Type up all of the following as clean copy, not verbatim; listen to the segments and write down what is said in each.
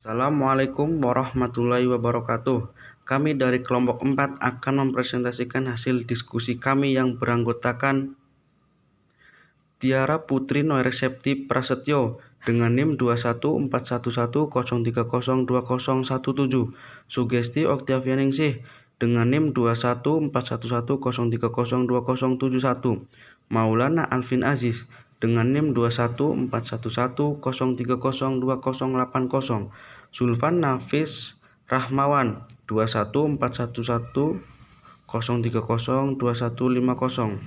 Assalamualaikum warahmatullahi wabarakatuh. Kami dari kelompok 4 akan mempresentasikan hasil diskusi kami yang beranggotakan Tiara Putri Noeresepti Prasetyo dengan NIM 2141103020017, Sugesti Oktavianingsih dengan NIM 2141103020071, Maulana Alvin Aziz dengan NIM 2141103020080, Zulfan Nafis Rahmawan 2141103020150.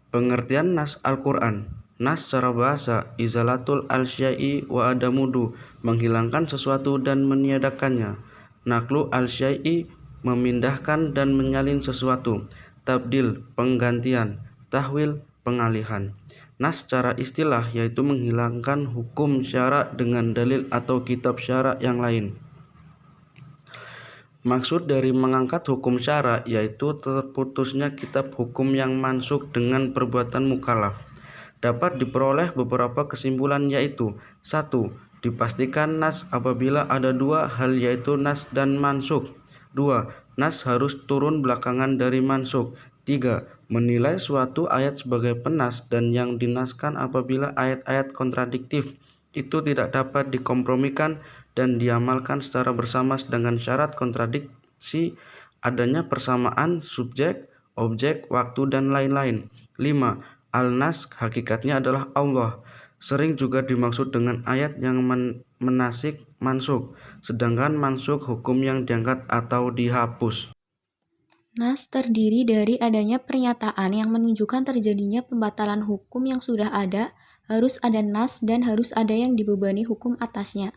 Pengertian Nas Al-Quran. Nas secara bahasa, izalatul al-syai'i wa adamudu, menghilangkan sesuatu dan meniadakannya. Naklu al-syai'i, memindahkan dan menyalin sesuatu. Tabdil, penggantian. Tahwil, pengalihan. Nas secara istilah yaitu menghilangkan hukum syara dengan dalil atau kitab syara yang lain. Maksud dari mengangkat hukum syara yaitu terputusnya kitab hukum yang mansukh dengan perbuatan mukallaf. Dapat diperoleh beberapa kesimpulan yaitu: 1. Dipastikan nas apabila ada dua hal yaitu nas dan mansukh. 2. Nas harus turun belakangan dari mansukh. 3. Menilai suatu ayat sebagai penas dan yang dinaskan apabila ayat-ayat kontradiktif itu tidak dapat dikompromikan dan diamalkan secara bersama, sedangkan syarat kontradiksi adanya persamaan subjek, objek, waktu, dan lain-lain. 5. Al-Nas hakikatnya adalah Allah. Sering juga dimaksud dengan ayat yang menasik mansukh, sedangkan mansukh hukum yang diangkat atau dihapus. Nas terdiri dari adanya pernyataan yang menunjukkan terjadinya pembatalan hukum yang sudah ada, harus ada nas dan harus ada yang dibebani hukum atasnya.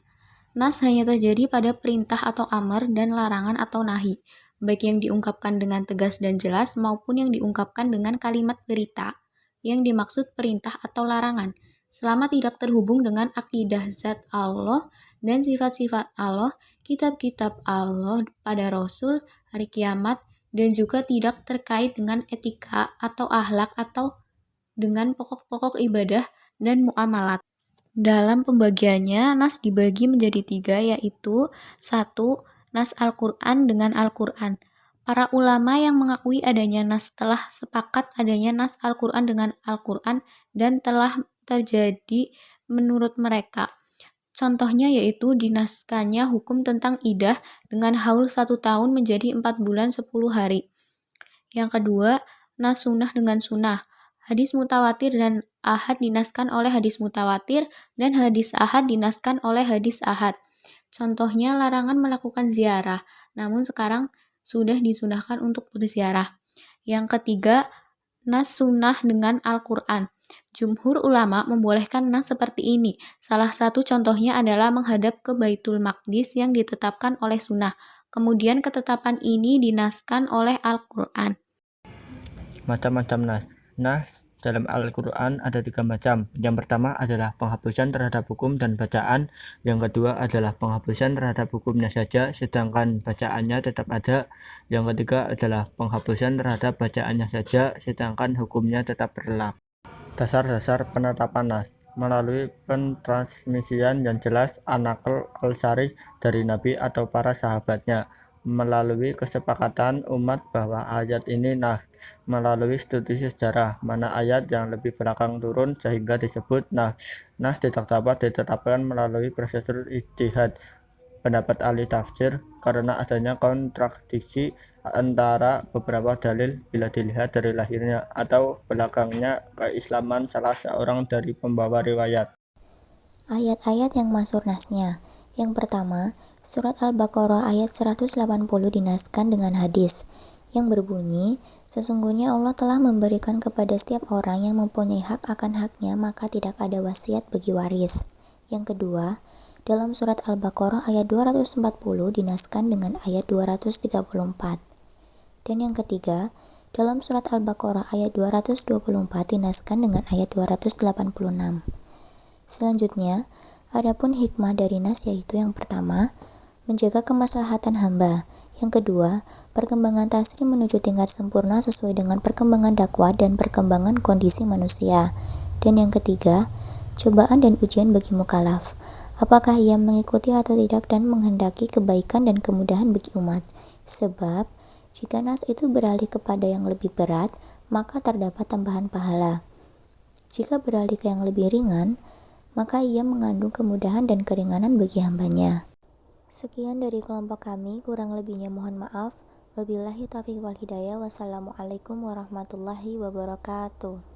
Nas hanya terjadi pada perintah atau amar dan larangan atau nahi, baik yang diungkapkan dengan tegas dan jelas maupun yang diungkapkan dengan kalimat berita, yang dimaksud perintah atau larangan, selama tidak terhubung dengan akidah zat Allah dan sifat-sifat Allah, kitab-kitab Allah pada Rasul, hari kiamat, dan juga tidak terkait dengan etika atau akhlak atau dengan pokok-pokok ibadah dan muamalat. Dalam pembagiannya, nas dibagi menjadi 3, yaitu 1. Nas Al-Quran dengan Al-Quran. Para ulama yang mengakui adanya nas telah sepakat adanya nas Al-Quran dengan Al-Quran dan telah terjadi menurut mereka. Contohnya yaitu dinaskannya hukum tentang idah dengan haul 1 tahun menjadi 4 bulan 10 hari. Yang kedua, nas sunnah dengan sunnah. Hadis mutawatir dan ahad dinaskan oleh hadis mutawatir dan hadis ahad dinaskan oleh hadis ahad. Contohnya larangan melakukan ziarah, namun sekarang sudah disunahkan untuk berziarah. Yang ketiga, nas sunnah dengan Al-Quran. Jumhur ulama membolehkan nas seperti ini. Salah satu contohnya adalah menghadap ke Baitul Maqdis yang ditetapkan oleh sunnah. Kemudian ketetapan ini dinaskan oleh Al-Quran. Macam-macam nas. Nas dalam Al-Quran ada 3 macam. Yang pertama adalah penghapusan terhadap hukum dan bacaan. Yang kedua adalah penghapusan terhadap hukumnya saja, sedangkan bacaannya tetap ada. Yang ketiga adalah penghapusan terhadap bacaannya saja, sedangkan hukumnya tetap berlaku. Dasar-dasar penetapan nas melalui pentransmisian yang jelas an-naql al-sharih dari Nabi atau para sahabatnya, melalui kesepakatan umat bahwa ayat ini nas, melalui studi sejarah mana ayat yang lebih belakang turun sehingga disebut nas. Nas tidak dapat ditetapkan melalui prosedur ijtihad pendapat ahli tafsir karena adanya kontradiksi antara beberapa dalil bila dilihat dari lahirnya atau belakangnya keislaman salah seorang dari pembawa riwayat. Ayat-ayat yang masuk nasnya. Yang pertama, surat Al-Baqarah ayat 180 dinaskan dengan hadis yang berbunyi, sesungguhnya Allah telah memberikan kepada setiap orang yang mempunyai hak akan haknya, maka tidak ada wasiat bagi waris. Yang kedua, dalam surat Al-Baqarah ayat 240 dinaskan dengan ayat 234. Dan yang ketiga, dalam surat Al-Baqarah ayat 224 dinaskan dengan ayat 286. Selanjutnya, adapun hikmah dari nas yaitu yang pertama, menjaga kemaslahatan hamba. Yang kedua, perkembangan tasri menuju tingkat sempurna sesuai dengan perkembangan dakwah dan perkembangan kondisi manusia. Dan yang ketiga, cobaan dan ujian bagi mukallaf. apakah ia mengikuti atau tidak dan menghendaki kebaikan dan kemudahan bagi umat. Sebab, jika nas itu beralih kepada yang lebih berat, maka terdapat tambahan pahala. Jika beralih ke yang lebih ringan, maka ia mengandung kemudahan dan keringanan bagi hambanya. Sekian dari kelompok kami, kurang lebihnya mohon maaf. Wabillahi taufiq wal hidayah. Wassalamualaikum warahmatullahi wabarakatuh.